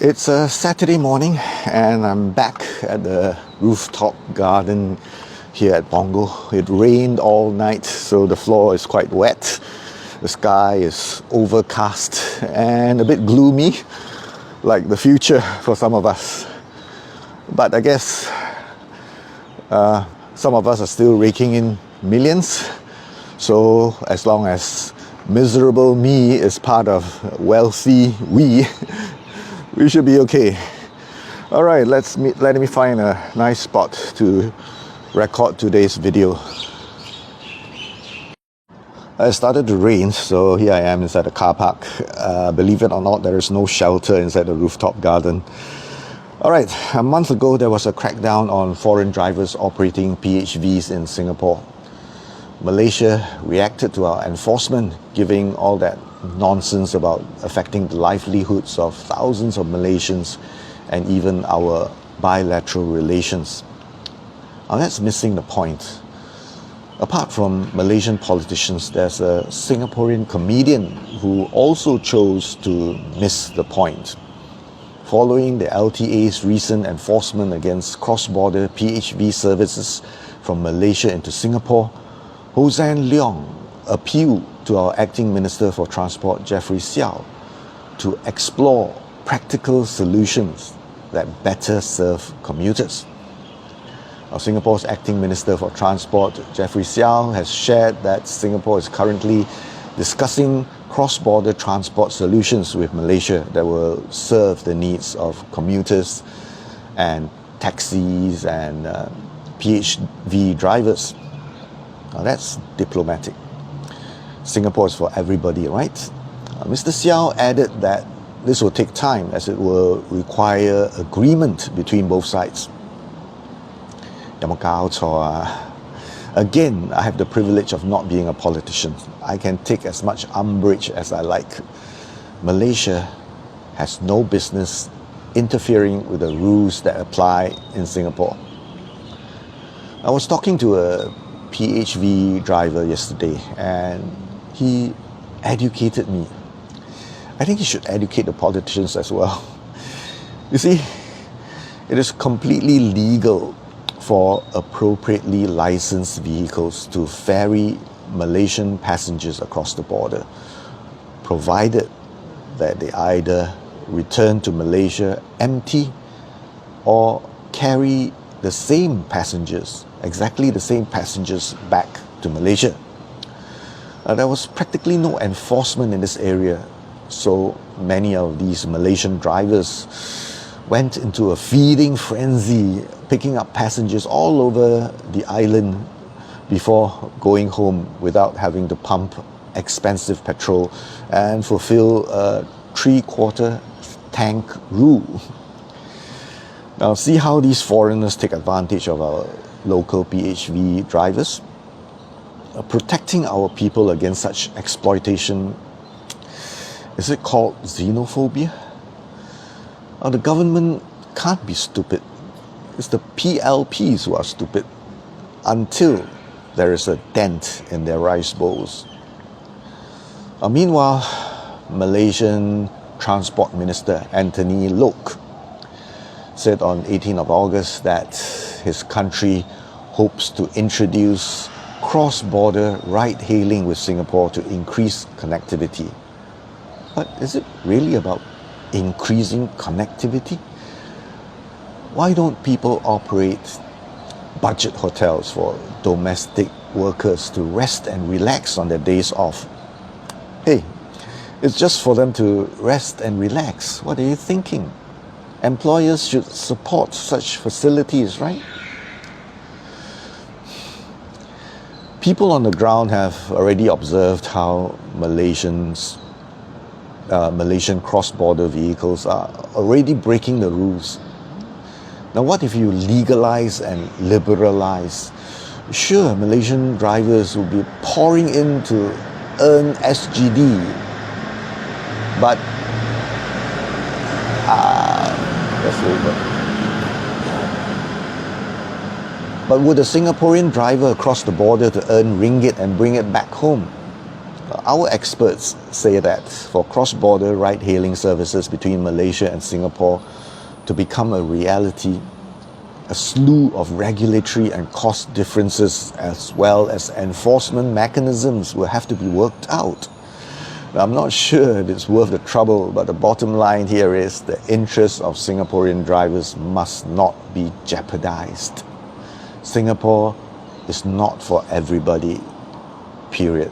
It's a Saturday morning and I'm back at the rooftop garden here at Bongo. It rained all night, so the floor is quite wet. The sky is overcast and a bit gloomy, like the future for some of us. But I guess some of us are still raking in millions. So as long as miserable me is part of wealthy we, we should be okay. All right, let me find a nice spot to record today's video. It started to rain, so here I am inside the car park. Believe it or not, there is no shelter inside the rooftop garden. All right, a month ago there was a crackdown on foreign drivers operating PHVs in Singapore. Malaysia reacted to our enforcement, giving all that nonsense about affecting the livelihoods of thousands of Malaysians and even our bilateral relations. Now that's missing the point. Apart from Malaysian politicians, there's a Singaporean comedian who also chose to miss the point. Following the LTA's recent enforcement against cross-border PHV services from Malaysia into Singapore, Hossan Leong appealed to our Acting Minister for Transport, Jeffrey Xiao, to explore practical solutions that better serve commuters. Now, Singapore's Acting Minister for Transport, Jeffrey Xiao, has shared that Singapore is currently discussing cross-border transport solutions with Malaysia that will serve the needs of commuters and taxis and PHV drivers. Now that's diplomatic. Singapore is for everybody, right? Mr. Xiao added that this will take time as it will require agreement between both sides. Again, I have the privilege of not being a politician. I can take as much umbrage as I like. Malaysia has no business interfering with the rules that apply in Singapore. I was talking to a PHV driver yesterday and he educated me. I think he should educate the politicians as well. You see, it is completely legal for appropriately licensed vehicles to ferry Malaysian passengers across the border, provided that they either return to Malaysia empty or carry the same passengers, exactly the same passengers, back to Malaysia. There was practically no enforcement in this area, so many of these Malaysian drivers went into a feeding frenzy, picking up passengers all over the island before going home without having to pump expensive petrol and fulfill a 3/4 tank rule. Now see how these foreigners take advantage of our local PHV drivers. Protecting our people against such exploitation, is it called xenophobia? Now, the government can't be stupid. It's the PLPs who are stupid until there is a dent in their rice bowls. Meanwhile, Malaysian Transport Minister Anthony Loke said on 18th of August that his country hopes to introduce cross-border ride-hailing with Singapore to increase connectivity. But is it really about increasing connectivity? Why don't people operate budget hotels for domestic workers to rest and relax on their days off? Hey, it's just for them to rest and relax. What are you thinking? Employers should support such facilities, right? People on the ground have already observed how Malaysian cross-border vehicles are already breaking the rules. Now what if you legalize and liberalize? Sure, Malaysian drivers will be pouring in to earn SGD, but But would a Singaporean driver cross the border to earn ringgit and bring it back home? our experts say that for cross-border ride-hailing services between Malaysia and Singapore to become a reality, a slew of regulatory and cost differences as well as enforcement mechanisms will have to be worked out. Now, I'm not sure it's worth the trouble, but the bottom line here is the interests of Singaporean drivers must not be jeopardized. Singapore is not for everybody, period.